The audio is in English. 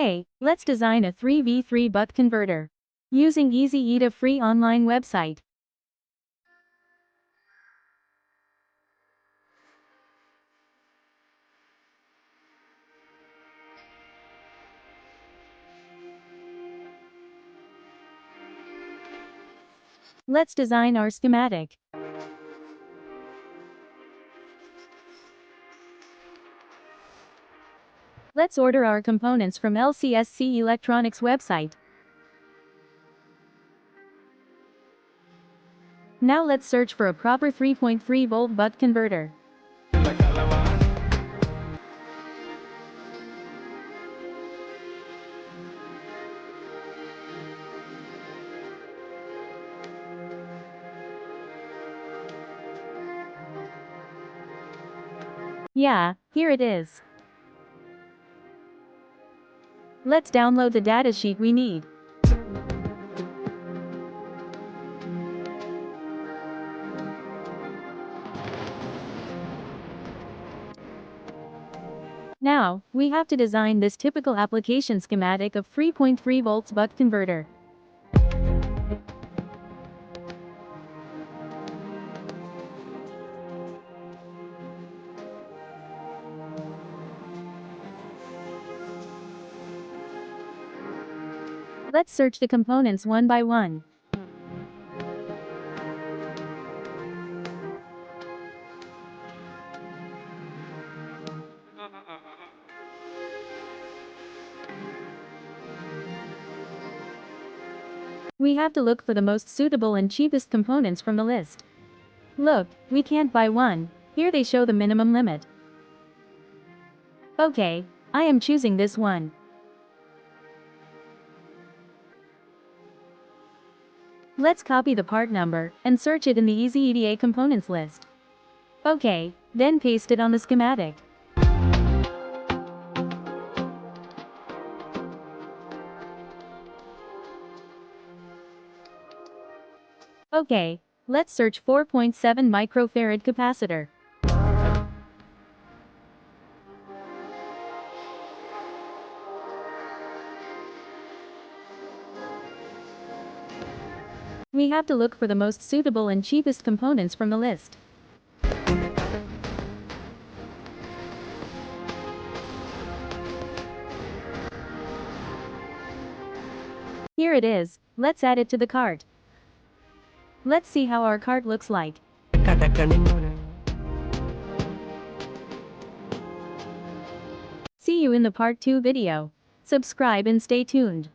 Hey, let's design a 3v3 buck converter. Using EasyEat, free online website. Let's design our schematic. Let's order our components from LCSC Electronics website. Now let's search for a proper 3.3-volt buck converter. Yeah, here it is. Let's download the datasheet we need. Now, we have to design this typical application schematic of 3.3 volts buck converter. Let's search the components one by one. We have to look for the most suitable and cheapest components from the list. Look, we can't buy one. Here they show the minimum limit. Okay, I am choosing this one. Let's copy the part number and search it in the EasyEDA components list. Okay, then paste it on the schematic. Okay, let's search 4.7 microfarad capacitor. We have to look for the most suitable and cheapest components from the list. Here it is, let's add it to the cart. Let's see how our cart looks like. See you in the part 2 video. Subscribe and stay tuned.